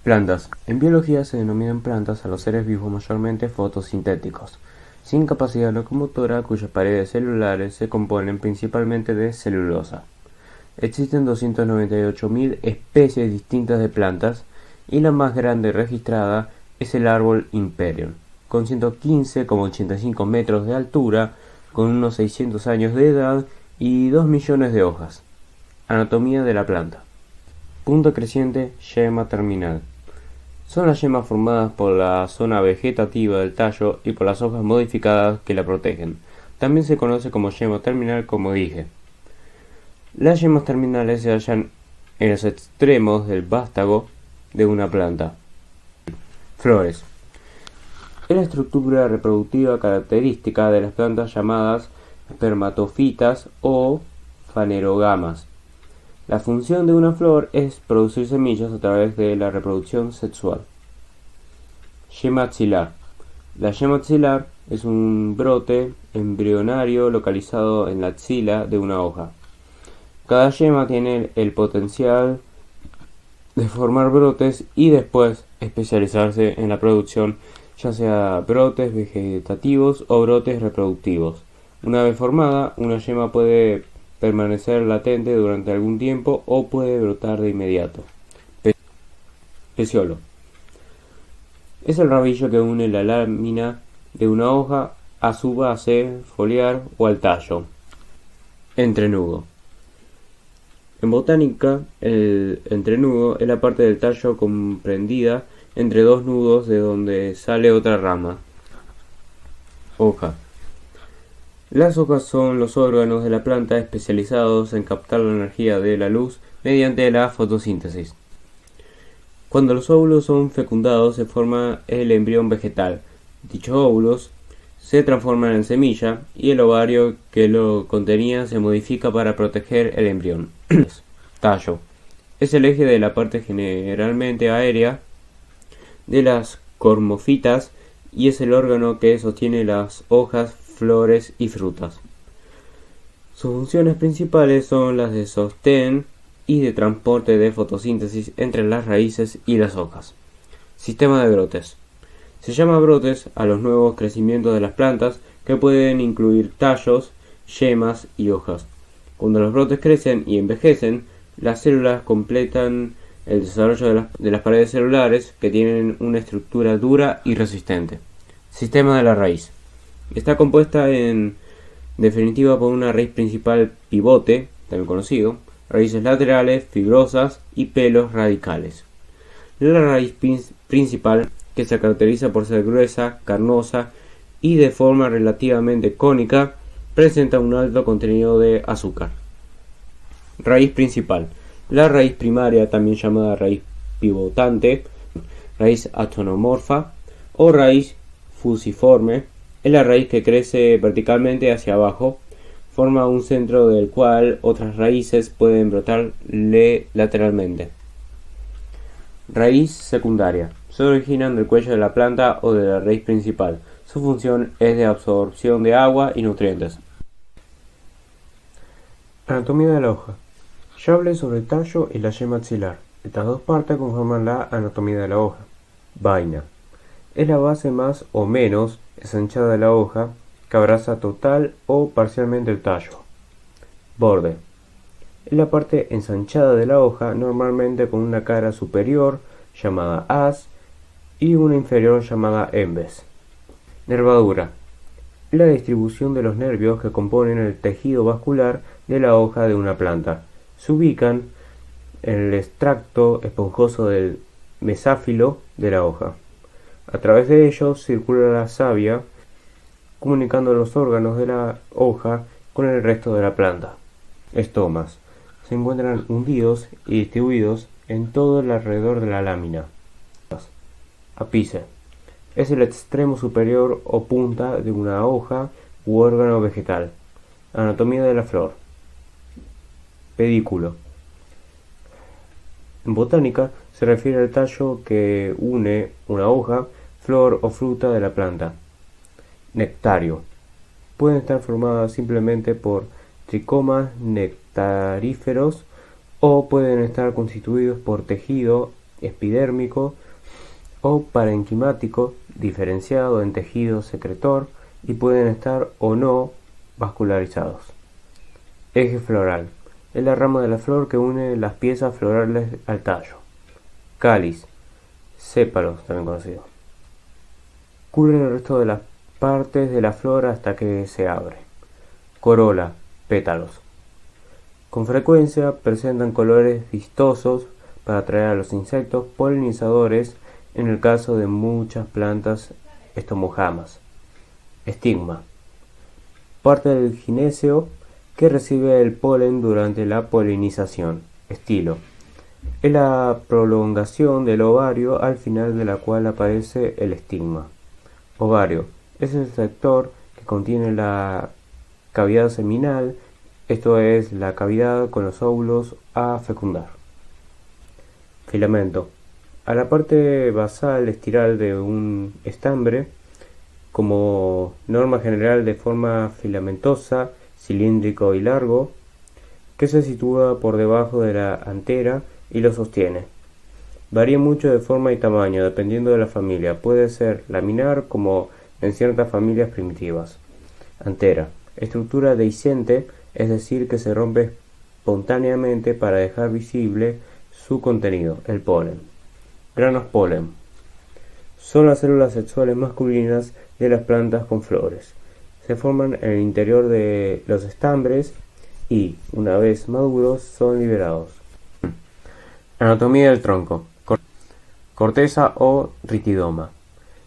Plantas. En biología se denominan plantas a los seres vivos mayormente fotosintéticos, sin capacidad locomotora, cuyas paredes celulares se componen principalmente de celulosa. Existen 298.000 especies distintas de plantas y la más grande registrada es el árbol Imperium, con 115,85 metros de altura, con unos 600 años de edad y 2 millones de hojas. Anatomía de la planta. Punta creciente, yema terminal. Son las yemas formadas por la zona vegetativa del tallo y por las hojas modificadas que la protegen. También se conoce como yema terminal, como dije. Las yemas terminales se hallan en los extremos del vástago de una planta. Flores. Es la estructura reproductiva característica de las plantas llamadas espermatofitas o fanerógamas. La función de una flor es producir semillas a través de la reproducción sexual. Yema axilar. La yema axilar es un brote embrionario localizado en la axila de una hoja. Cada yema tiene el potencial de formar brotes y después especializarse en la producción, ya sea brotes vegetativos o brotes reproductivos. Una vez formada, una yema puede permanecer latente durante algún tiempo o puede brotar de inmediato. Peciolo. Es el rabillo que une la lámina de una hoja a su base foliar o al tallo. Entrenudo. En botánica, el entrenudo es la parte del tallo comprendida entre dos nudos de donde sale otra rama. Hoja. Las hojas son los órganos de la planta especializados en captar la energía de la luz mediante la fotosíntesis. Cuando los óvulos son fecundados se forma el embrión vegetal. Dichos óvulos se transforman en semilla y el ovario que lo contenía se modifica para proteger el embrión. Tallo. Es el eje de la parte generalmente aérea de las cormofitas y es el órgano que sostiene las hojas, flores y frutas. Sus funciones principales son las de sostén y de transporte de fotosíntesis entre las raíces y las hojas. Sistema de brotes. Se llama brotes a los nuevos crecimientos de las plantas que pueden incluir tallos, yemas y hojas. Cuando los brotes crecen y envejecen, las células completan el desarrollo de las paredes celulares que tienen una estructura dura y resistente. Sistema de la raíz. Está compuesta en definitiva por una raíz principal pivote, también conocido, raíces laterales, fibrosas y pelos radicales. La raíz principal, que se caracteriza por ser gruesa, carnosa y de forma relativamente cónica, presenta un alto contenido de azúcar. Raíz principal. La raíz primaria, también llamada raíz pivotante, raíz actinomorfa o raíz fusiforme, es la raíz que crece verticalmente hacia abajo, forma un centro del cual otras raíces pueden brotar lateralmente. Raíz secundaria. Se originan del cuello de la planta o de la raíz principal. Su función es de absorción de agua y nutrientes. Anatomía de la hoja. Ya hablé sobre el tallo y la yema axilar. Estas dos partes conforman la anatomía de la hoja. Vaina. Es la base más o menos ensanchada de la hoja que abraza total o parcialmente el tallo. Borde. Es la parte ensanchada de la hoja, normalmente con una cara superior llamada haz y una inferior llamada embes. Nervadura. Es la distribución de los nervios que componen el tejido vascular de la hoja de una planta. Se ubican en el extracto esponjoso del mesáfilo de la hoja. A través de ellos circula la savia, comunicando los órganos de la hoja con el resto de la planta. Estomas. Se encuentran hundidos y distribuidos en todo el alrededor de la lámina. Ápice. Es el extremo superior o punta de una hoja u órgano vegetal. Anatomía de la flor. Pedículo. En botánica se refiere al tallo que une una hoja, flor o fruta de la planta. Nectario. Pueden estar formadas simplemente por tricomas nectaríferos o pueden estar constituidos por tejido epidérmico o parenquimático, diferenciado en tejido secretor y pueden estar o no vascularizados. Eje floral. Es la rama de la flor que une las piezas florales al tallo. Cáliz. Sépalos, también conocido. Cubre el resto de las partes de la flor hasta que se abre. Corola. Pétalos. Con frecuencia presentan colores vistosos para atraer a los insectos polinizadores en el caso de muchas plantas estomojamas. Estigma. Parte del gineceo que recibe el polen durante la polinización. Estilo. Es la prolongación del ovario al final de la cual aparece el estigma. Ovario. Es el sector que contiene la cavidad seminal, esto es, la cavidad con los óvulos a fecundar. Filamento. A la parte basal espiral de un estambre, como norma general de forma filamentosa, cilíndrico y largo, que se sitúa por debajo de la antera y lo sostiene. Varía mucho de forma y tamaño dependiendo de la familia. Puede ser laminar como en ciertas familias primitivas. Antera. Estructura dehiscente, es decir, que se rompe espontáneamente para dejar visible su contenido, el polen. Granos polen. Son las células sexuales masculinas de las plantas con flores. Se forman en el interior de los estambres y, una vez maduros, son liberados. Anatomía del tronco. Corteza o ritidoma.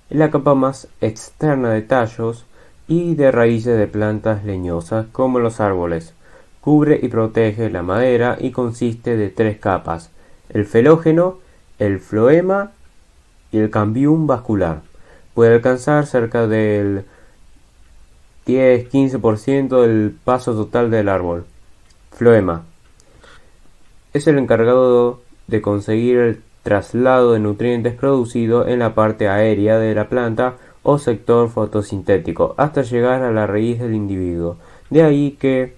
Es la capa más externa de tallos y de raíces de plantas leñosas como los árboles. Cubre y protege la madera y consiste de 3 capas: el felógeno, el floema y el cambium vascular. Puede alcanzar cerca del 10-15% del paso total del árbol. Floema. Es el encargado de conseguir el traslado de nutrientes producido en la parte aérea de la planta o sector fotosintético hasta llegar a la raíz del individuo. De ahí que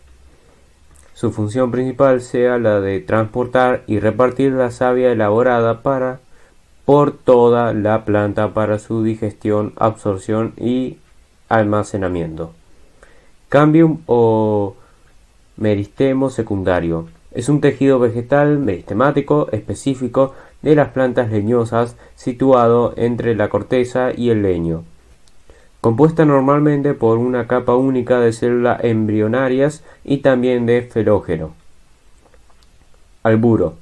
su función principal sea la de transportar y repartir la savia elaborada por toda la planta para su digestión, absorción y almacenamiento. Cambium o meristemo secundario. Es un tejido vegetal meristemático específico de las plantas leñosas situado entre la corteza y el leño, compuesta normalmente por una capa única de células embrionarias y también de felógeno. Alburo.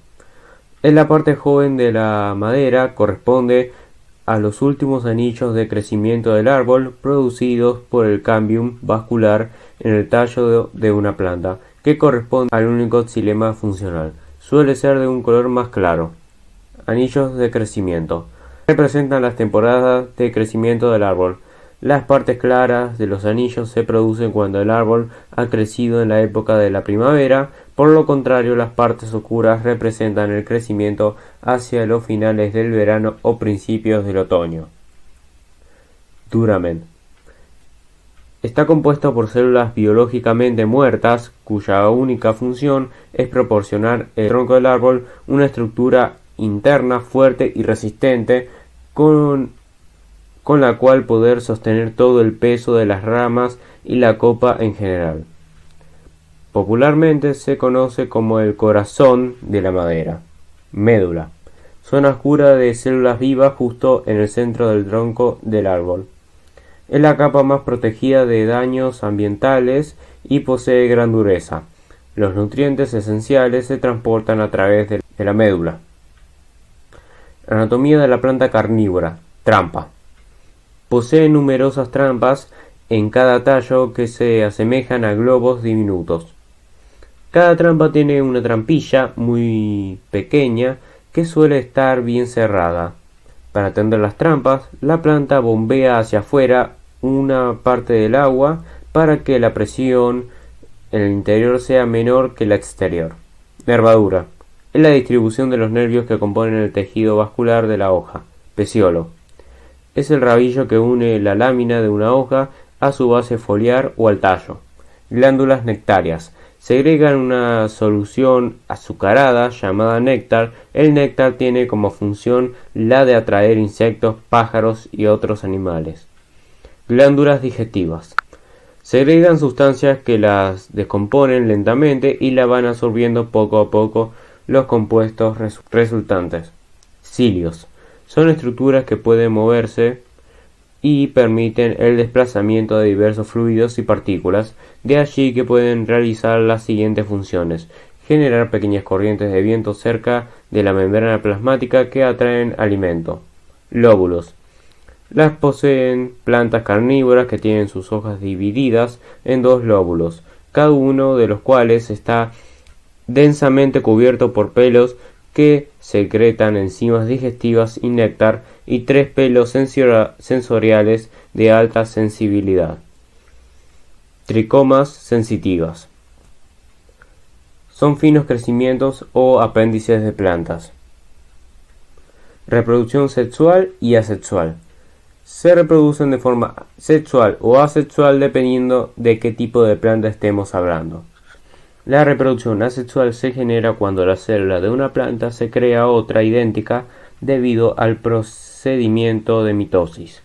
Es la parte joven de la madera, corresponde a los últimos anillos de crecimiento del árbol producidos por el cambium vascular en el tallo de una planta, que corresponde al único xilema funcional. Suele ser de un color más claro. Anillos de crecimiento. Representan las temporadas de crecimiento del árbol. Las partes claras de los anillos se producen cuando el árbol ha crecido en la época de la primavera. Por lo contrario, las partes oscuras representan el crecimiento hacia los finales del verano o principios del otoño. Duramen. Está compuesto por células biológicamente muertas, cuya única función es proporcionar al tronco del árbol una estructura interna fuerte y resistente con la cual poder sostener todo el peso de las ramas y la copa en general. Popularmente se conoce como el corazón de la madera. Médula. Zona oscura de células vivas justo en el centro del tronco del árbol. Es la capa más protegida de daños ambientales y posee gran dureza. Los nutrientes esenciales se transportan a través de la médula. Anatomía de la planta carnívora. Trampa. Posee numerosas trampas en cada tallo que se asemejan a globos diminutos. Cada trampa tiene una trampilla muy pequeña que suele estar bien cerrada. Para atender las trampas, la planta bombea hacia afuera una parte del agua para que la presión en el interior sea menor que la exterior. Nervadura. Es la distribución de los nervios que componen el tejido vascular de la hoja. Peciolo. Es el rabillo que une la lámina de una hoja a su base foliar o al tallo. Glándulas nectarias. segregan una solución azucarada llamada néctar. El néctar tiene como función la de atraer insectos, pájaros y otros animales. Glándulas digestivas. Segregan sustancias que las descomponen lentamente y la van absorbiendo poco a poco los compuestos resultantes. Cilios. Son estructuras que pueden moverse y permiten el desplazamiento de diversos fluidos y partículas, de allí que pueden realizar las siguientes funciones: generar pequeñas corrientes de viento cerca de la membrana plasmática que atraen alimento. Lóbulos. Las poseen plantas carnívoras que tienen sus hojas divididas en dos lóbulos, cada uno de los cuales está densamente cubierto por pelos que secretan enzimas digestivas y néctar, y 3 pelos sensoriales de alta sensibilidad. Tricomas sensitivas. Son finos crecimientos o apéndices de plantas. Reproducción sexual y asexual. Se reproducen de forma sexual o asexual dependiendo de qué tipo de planta estemos hablando. La reproducción asexual se genera cuando la célula de una planta se crea otra idéntica debido al procedimiento de mitosis.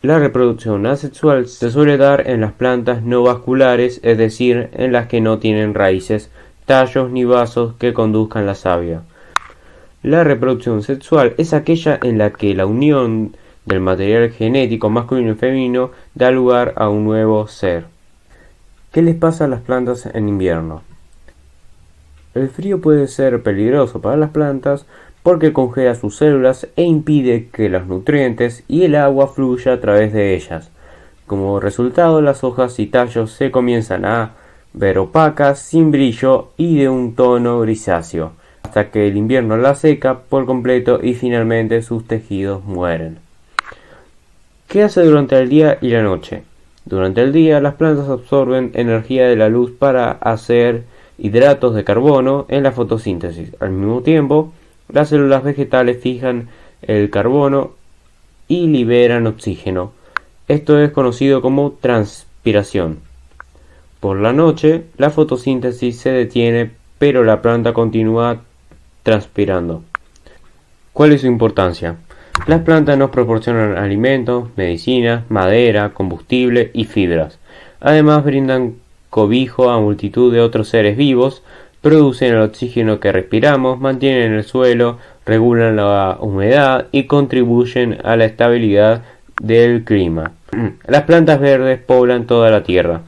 La reproducción asexual se suele dar en las plantas no vasculares, es decir, en las que no tienen raíces, tallos ni vasos que conduzcan la savia. La reproducción sexual es aquella en la que la unión del material genético masculino y femenino da lugar a un nuevo ser. ¿Qué les pasa a las plantas en invierno? El frío puede ser peligroso para las plantas porque congela sus células e impide que los nutrientes y el agua fluya a través de ellas. Como resultado, las hojas y tallos se comienzan a ver opacas, sin brillo y de un tono grisáceo, hasta que el invierno las seca por completo y finalmente sus tejidos mueren. ¿Qué hace durante el día y la noche? Durante el día, las plantas absorben energía de la luz para hacer hidratos de carbono en la fotosíntesis. Al mismo tiempo, las células vegetales fijan el carbono y liberan oxígeno. Esto es conocido como transpiración. Por la noche, la fotosíntesis se detiene, pero la planta continúa transpirando. ¿Cuál es su importancia? Las plantas nos proporcionan alimentos, medicinas, madera, combustible y fibras. Además brindan cobijo a multitud de otros seres vivos, producen el oxígeno que respiramos, mantienen el suelo, regulan la humedad y contribuyen a la estabilidad del clima. Las plantas verdes poblan toda la tierra.